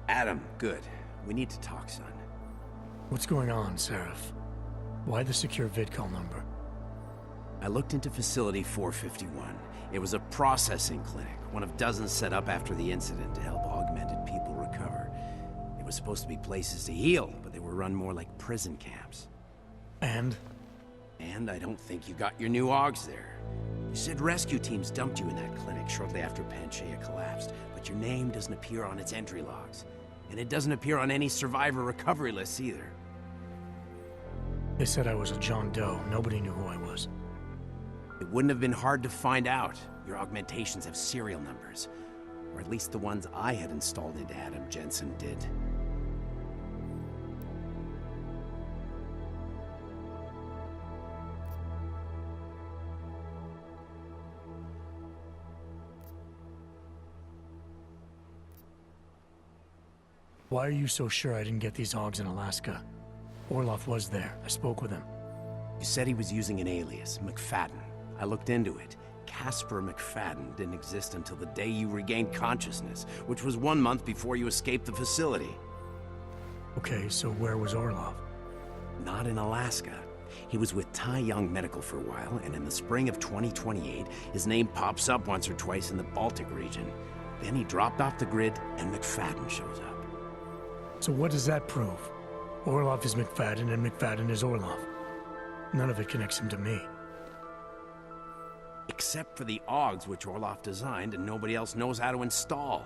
Adam, good. We need to talk, son. What's going on, Seraph? Why the secure vidcall number? I looked into Facility 451. It was a processing clinic, one of dozens set up after the incident to help augmented people recover. It was supposed to be places to heal, but they were run more like prison camps. And? And I don't think you got your new AUGs there. You said rescue teams dumped you in that clinic shortly after Panchaea collapsed, but your name doesn't appear on its entry logs. And it doesn't appear on any survivor recovery lists either. They said I was a John Doe. Nobody knew who I was. It wouldn't have been hard to find out. Your augmentations have serial numbers. Or at least the ones I had installed into Adam Jensen did. Why are you so sure I didn't get these AUGs in Alaska? Orloff was there. I spoke with him. You said he was using an alias, McFadden. I looked into it. Casper McFadden didn't exist until the day you regained consciousness, which was 1 month before you escaped the facility. Okay, so where was Orloff? Not in Alaska. He was with Tai Young Medical for a while, and in the spring of 2028, his name pops up once or twice in the Baltic region. Then he dropped off the grid, and McFadden shows up. So what does that prove? Orloff is McFadden, and McFadden is Orloff. None of it connects him to me. Except for the AUGs which Orloff designed and nobody else knows how to install,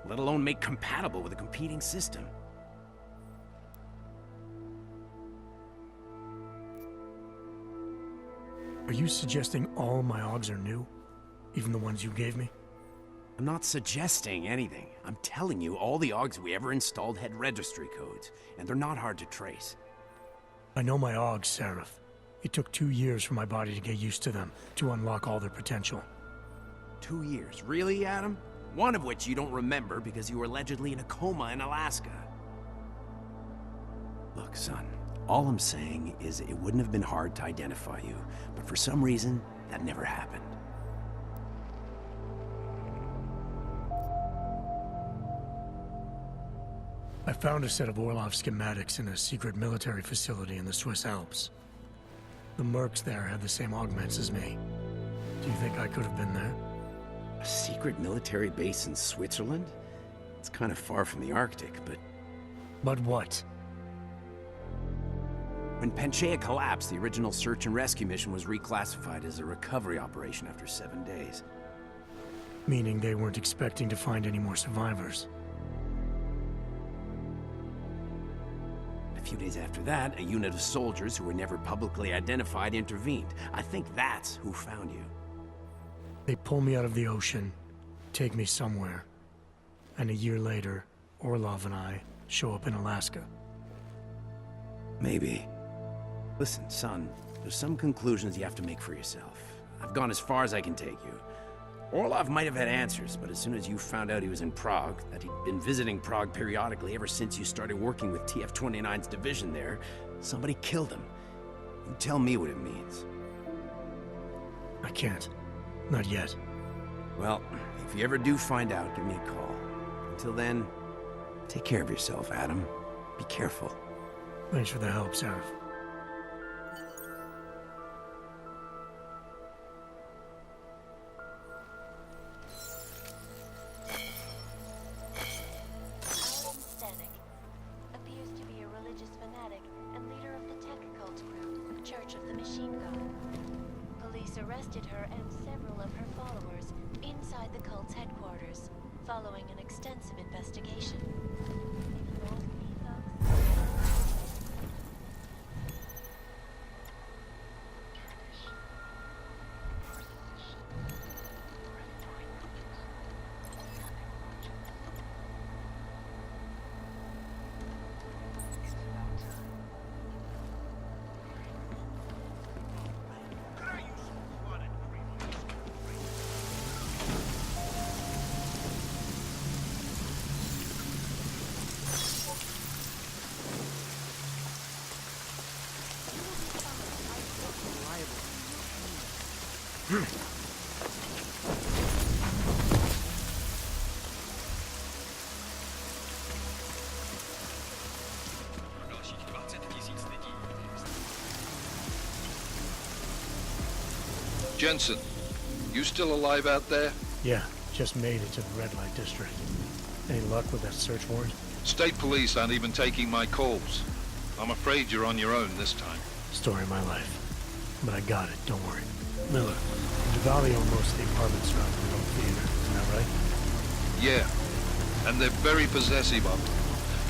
let alone make compatible with a competing system. Are you suggesting all my AUGs are new? Even the ones you gave me? I'm not suggesting anything. I'm telling you, all the AUGs we ever installed had registry codes, and they're not hard to trace. I know my AUGs, Seraph. It took 2 years for my body to get used to them, to unlock all their potential. 2 years? Really, Adam? One of which you don't remember because you were allegedly in a coma in Alaska. Look, son, all I'm saying is it wouldn't have been hard to identify you, but for some reason, that never happened. I found a set of Orloff schematics in a secret military facility in the Swiss Alps. The mercs there had the same augments as me. Do you think I could have been there? A secret military base in Switzerland? It's kind of far from the Arctic, but... But what? When Panchaea collapsed, the original search and rescue mission was reclassified as a recovery operation after 7 days. Meaning they weren't expecting to find any more survivors. A few days after that, a unit of soldiers who were never publicly identified intervened. I think that's who found you. They pull me out of the ocean, take me somewhere, and a year later, Orlov and I show up in Alaska. Maybe. Listen, son, there's some conclusions you have to make for yourself. I've gone as far as I can take you. Orlov might have had answers, but as soon as you found out he was in Prague, that he'd been visiting Prague periodically ever since you started working with TF-29's division there, somebody killed him. You tell me what it means. I can't. Not yet. Well, if you ever do find out, give me a call. Until then, take care of yourself, Adam. Be careful. Thanks for the help, Seraph. Arrested her and several of her followers inside the cult's headquarters, following an extensive investigation. Jensen, you still alive out there? Yeah, just made it to the red light district. Any luck with that search warrant? State police aren't even taking my calls. I'm afraid you're on your own this time. Story of my life. But I got it, don't worry. Miller, Diwali owned most of the apartments around the Dome Theater, isn't that right? Yeah, and they're very possessive of them.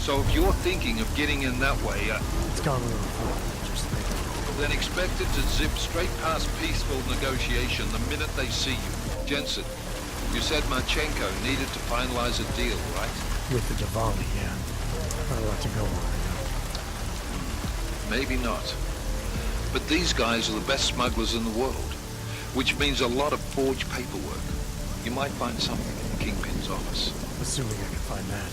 So if you're thinking of getting in that way, It's gone a little far, just thinking. then expect it to zip straight past peaceful negotiation the minute they see you. Jensen, you said Marchenko needed to finalize a deal, right? With the Diwali, yeah. Not a lot to go on, I know. Maybe not. But these guys are the best smugglers in the world, which means a lot of forged paperwork. You might find something in the Kingpin's office. Assuming I can find that.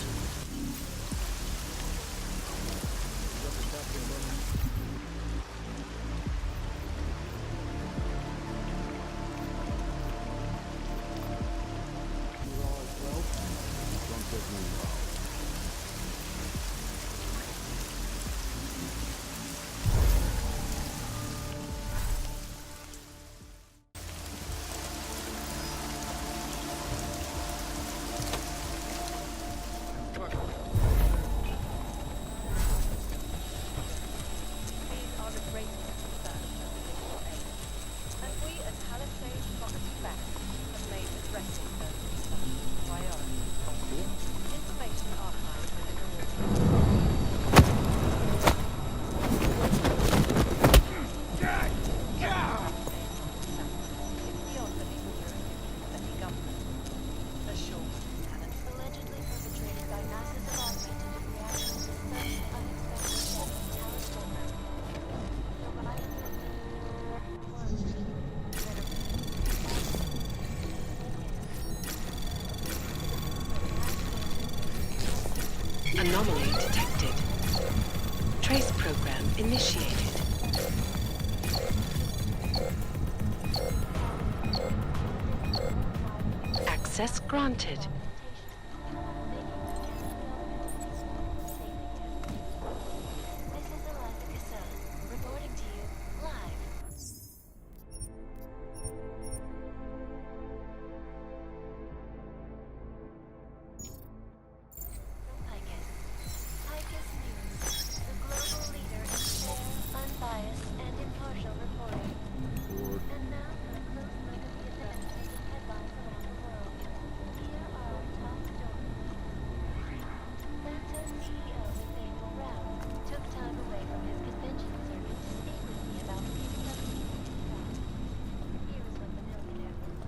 Anomaly detected. Trace program initiated. Access granted. Reporting to you live. Icus News, the global leader in fair, unbiased, and impartial reporting. And now for a close look at the events making headlines around the world. Here are our top stories. Santos CEO Nathaniel Brown took time away from his convention circuit to speak with me about picking up pieces of stock. Here is what the millionaire wrote.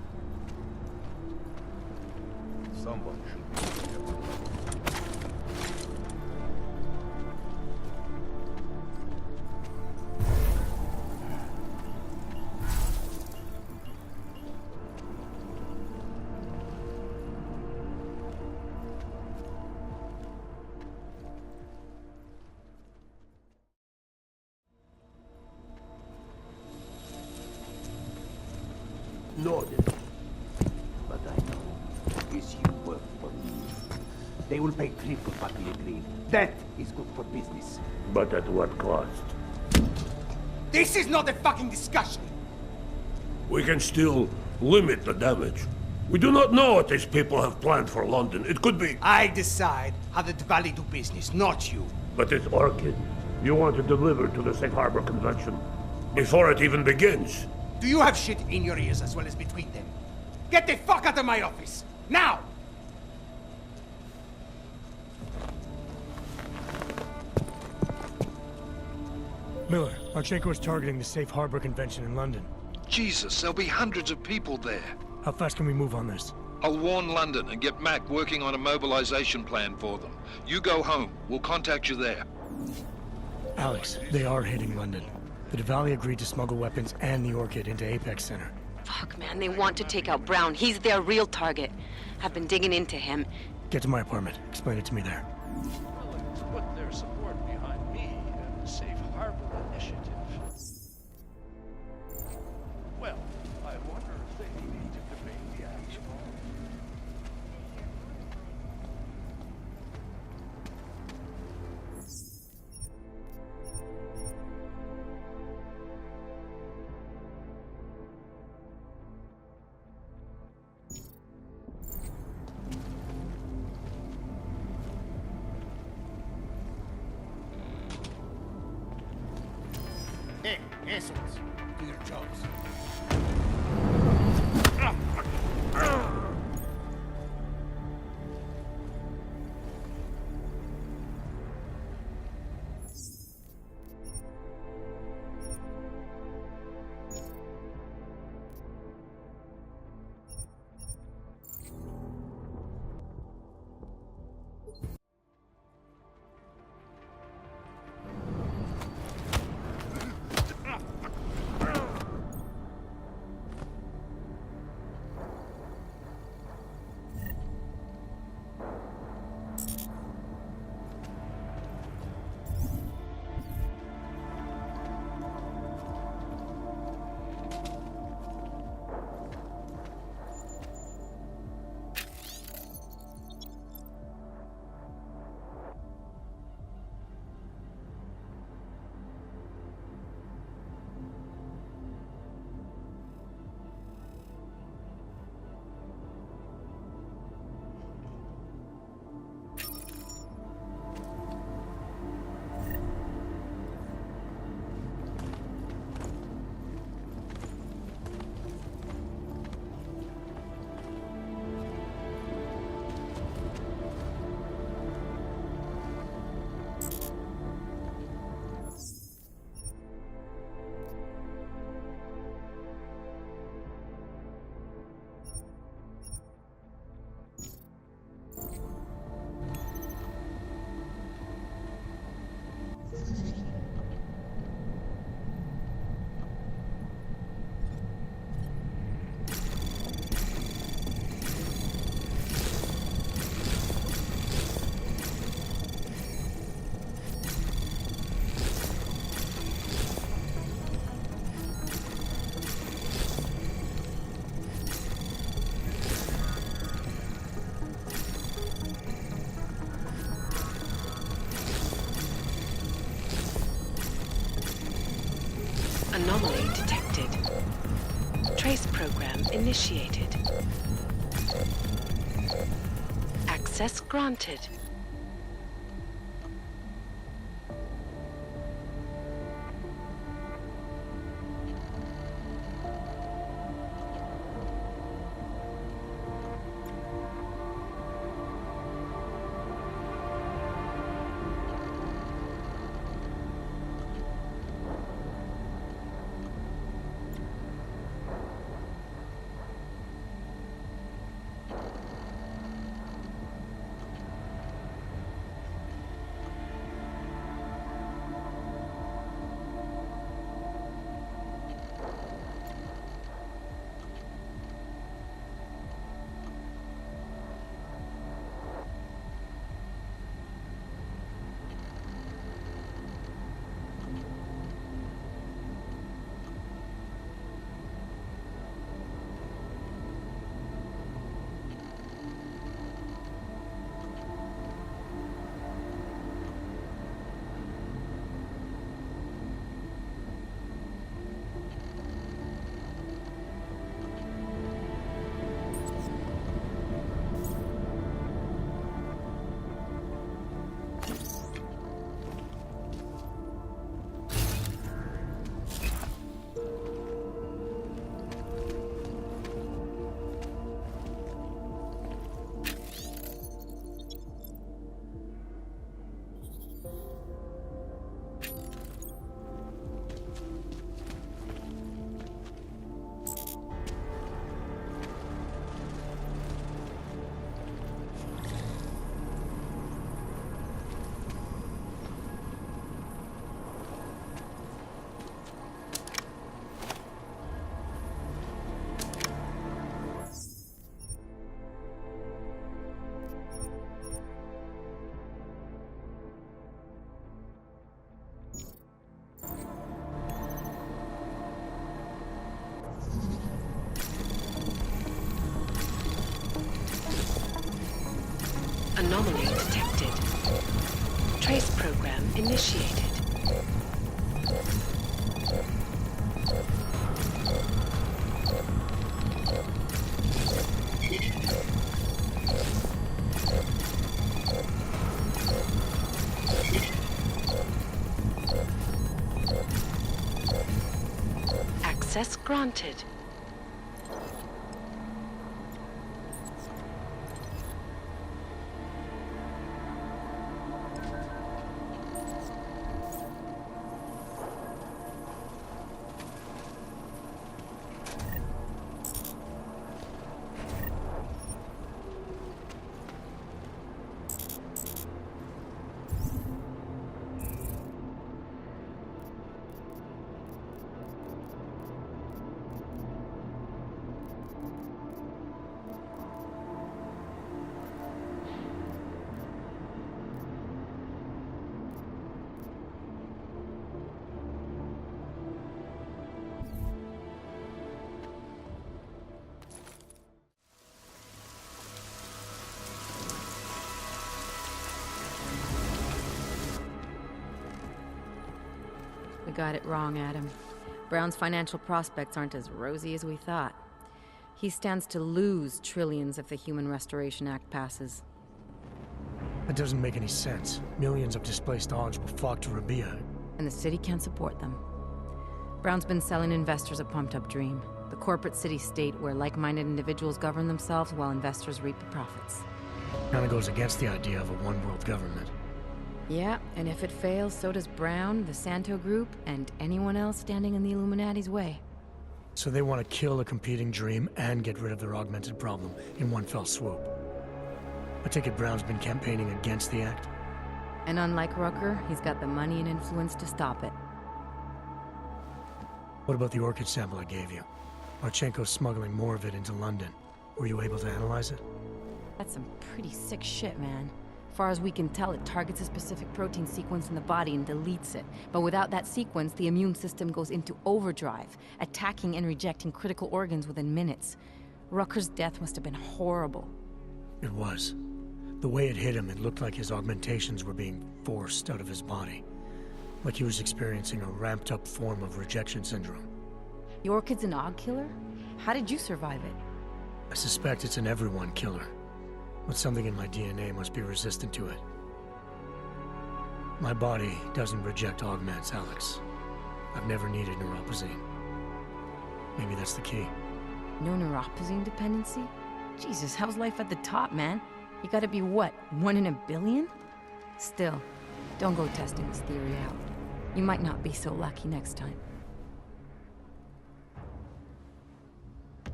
Someone should be. Loaded. But I know this you work for me. They will pay triple what we agreed. That is good for business. But at what cost? This is not a fucking discussion! We can still limit the damage. We do not know what these people have planned for London. It could be... I decide how the Valley do business, not you. But it's Orchid. You want to deliver to the Safe Harbor Convention before it even begins. Do you have shit in your ears as well as between them? Get the fuck out of my office! Now! Miller, Marchenko is targeting the Safe Harbor Convention in London. Jesus, there'll be hundreds of people there. How fast can we move on this? I'll warn London and get Mac working on a mobilization plan for them. You go home. We'll contact you there. Alex, they are hitting London. The Diwali agreed to smuggle weapons and the Orchid into Apex Center. Fuck, man, they want to take out Brown. He's their real target. I've been digging into him. Get to my apartment. Explain it to me there. willing to put their support behind me and the Safe Harbor Initiative. Well, I wonder if they need to debate the action. Assholes, do your jobs. Anomaly detected. Trace program initiated. Access granted. Anomaly detected. Trace program initiated. Access granted. We got it wrong, Adam. Brown's financial prospects aren't as rosy as we thought. He stands to lose trillions if the Human Restoration Act passes. That doesn't make any sense. Millions of displaced Augs will flock to Rabia. And the city can't support them. Brown's been selling investors a pumped-up dream. The corporate city-state where like-minded individuals govern themselves while investors reap the profits. Kinda goes against the idea of a one-world government. Yeah, and if it fails, so does Brown, the Santo Group, and anyone else standing in the Illuminati's way. So they want to kill a competing dream and get rid of their augmented problem in one fell swoop. I take it Brown's been campaigning against the act? And unlike Rucker, he's got the money and influence to stop it. What about the orchid sample I gave you? Marchenko's smuggling more of it into London. Were you able to analyze it? That's some pretty sick shit, man. Far as we can tell, it targets a specific protein sequence in the body and deletes it. But without that sequence, the immune system goes into overdrive, attacking and rejecting critical organs within minutes. Rucker's death must have been horrible. It was. The way it hit him, it looked like his augmentations were being forced out of his body. Like he was experiencing a ramped-up form of rejection syndrome. The orchid's an Aug killer? How did you survive it? I suspect it's an everyone killer. But something in my DNA must be resistant to it. My body doesn't reject augments, Alex. I've never needed neuropozyne. Maybe that's the key. No neuropozyne dependency? Jesus, how's life at the top, man? You gotta be what, 1 in a billion? Still, don't go testing this theory out. You might not be so lucky next time.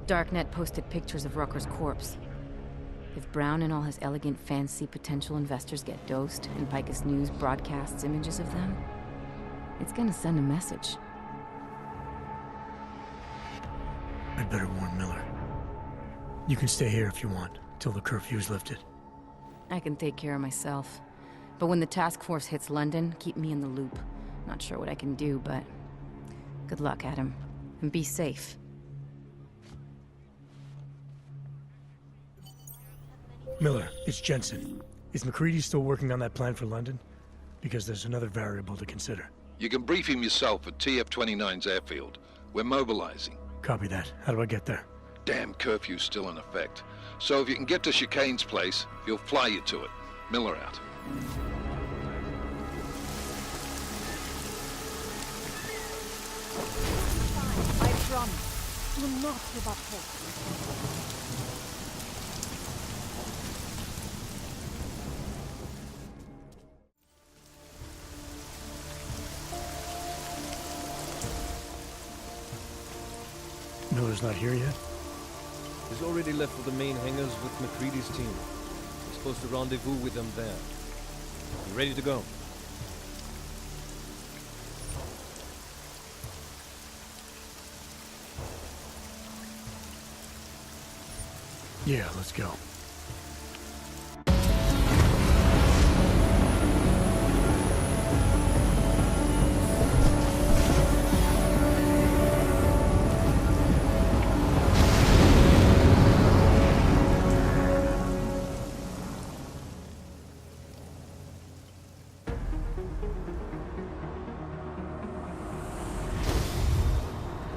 Darknet posted pictures of Rucker's corpse. If Brown and all his elegant, fancy potential investors get dosed, and Picus News broadcasts images of them, it's gonna send a message. I'd better warn Miller. You can stay here if you want, till the curfew's lifted. I can take care of myself. But when the task force hits London, keep me in the loop. Not sure what I can do, but... good luck, Adam. And be safe. Miller, it's Jensen. Is McCready still working on that plan for London? Because there's another variable to consider. You can brief him yourself at TF-29's airfield. We're mobilizing. Copy that. How do I get there? Damn curfew's still in effect. So if you can get to Chicane's place, he'll fly you to it. Miller out. I promise. Do not give up hope. Miller's not here yet? He's already left for the main hangars with McCready's team. We're supposed to rendezvous with them there. You ready to go? Yeah, let's go.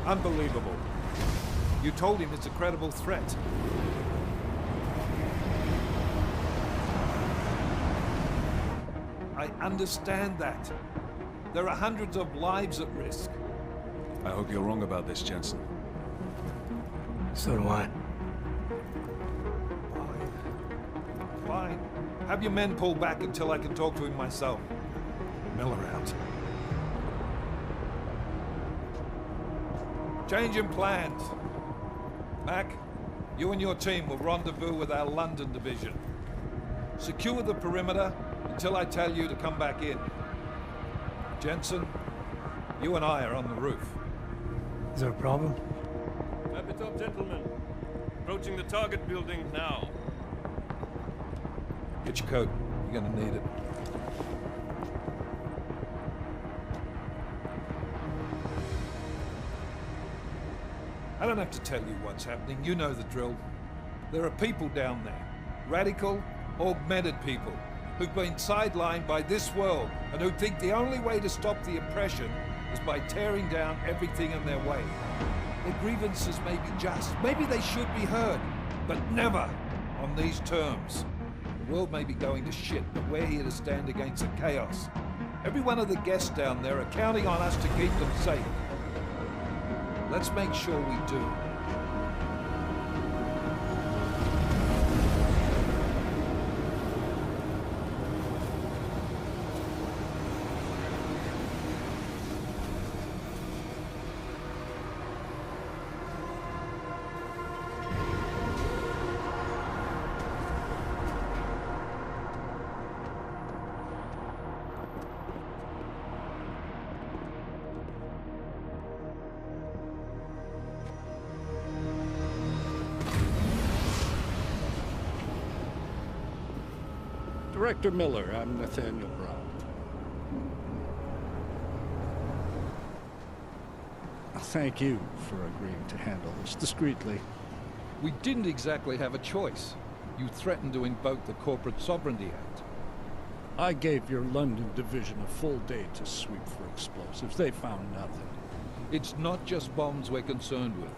Unbelievable. You told him it's a credible threat. I understand that. There are hundreds of lives at risk. I hope you're wrong about this, Jensen. So do I. Fine. Have your men pull back until I can talk to him myself. Miller out. Changing plans. Mac, you and your team will rendezvous with our London division. Secure the perimeter until I tell you to come back in. Jensen, you and I are on the roof. Is there a problem? Wrap it up, gentlemen. Approaching the target building now. Get your coat. You're gonna need it. I don't have to tell you what's happening. You know the drill. There are people down there. Radical, augmented people who've been sidelined by this world and who think the only way to stop the oppression is by tearing down everything in their way. Their grievances may be just. Maybe they should be heard, but never on these terms. The world may be going to shit, but we're here to stand against the chaos. Every one of the guests down there are counting on us to keep them safe. Let's make sure we do. Director Miller, I'm Nathaniel Brown. Thank you for agreeing to handle this discreetly. We didn't exactly have a choice. You threatened to invoke the Corporate Sovereignty Act. I gave your London division a full day to sweep for explosives. They found nothing. It's not just bombs we're concerned with.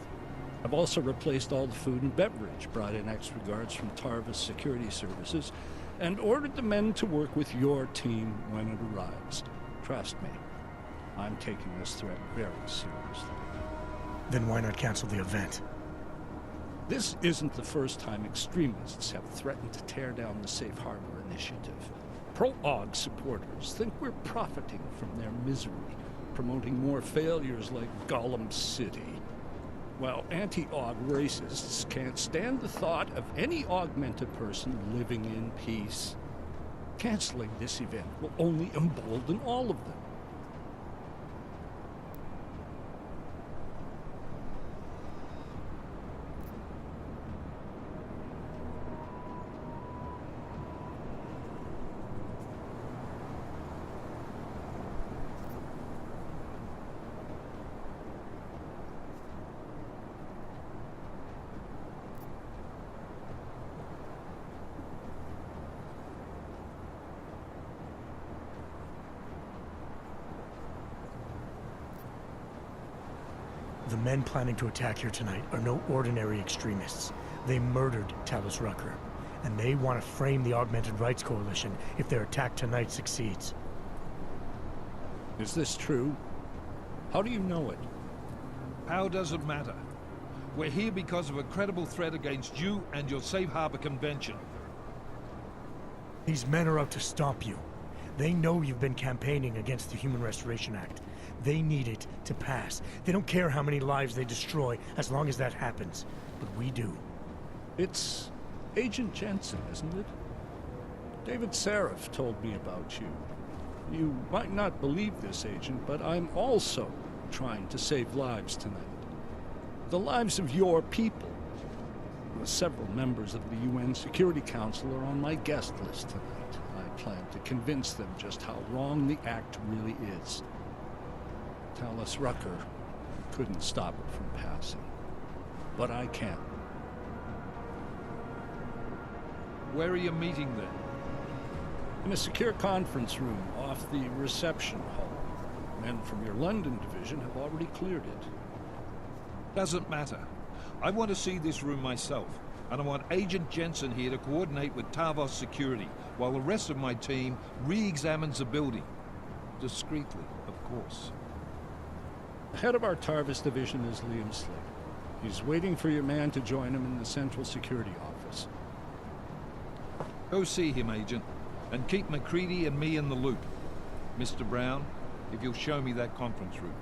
I've also replaced all the food and beverage, brought in extra guards from Tarvis Security Services, and ordered the men to work with your team when it arrives. Trust me, I'm taking this threat very seriously. Then why not cancel the event? This isn't the first time extremists have threatened to tear down the Safe Harbor Initiative. Pro-AUG supporters think we're profiting from their misery, promoting more failures like Gollum City. While anti-AUG racists can't stand the thought of any augmented person living in peace. Canceling this event will only embolden all of them. The men planning to attack here tonight are no ordinary extremists. They murdered Talus Rucker, and they want to frame the Augmented Rights Coalition if their attack tonight succeeds. Is this true? How do you know it? How does it matter? We're here because of a credible threat against you and your Safe Harbor Convention. These men are out to stop you. They know you've been campaigning against the Human Restoration Act. They need it to pass. They don't care how many lives they destroy, as long as that happens. But we do. It's Agent Jensen, isn't it? David Seraph told me about you. You might not believe this, Agent, but I'm also trying to save lives tonight. The lives of your people. Several members of the UN Security Council are on my guest list tonight. I plan to convince them just how wrong the act really is. Talus Rucker couldn't stop it from passing. But I can. Where are you meeting then? In a secure conference room off the reception hall. Men from your London division have already cleared it. Doesn't matter. I want to see this room myself, and I want Agent Jensen here to coordinate with Tarvos Security, while the rest of my team re-examines the building. Discreetly, of course. The head of our Tarvis division is Liam Slick. He's waiting for your man to join him in the Central Security Office. Go see him, Agent, and keep MacReady and me in the loop. Mr. Brown, if you'll show me that conference room.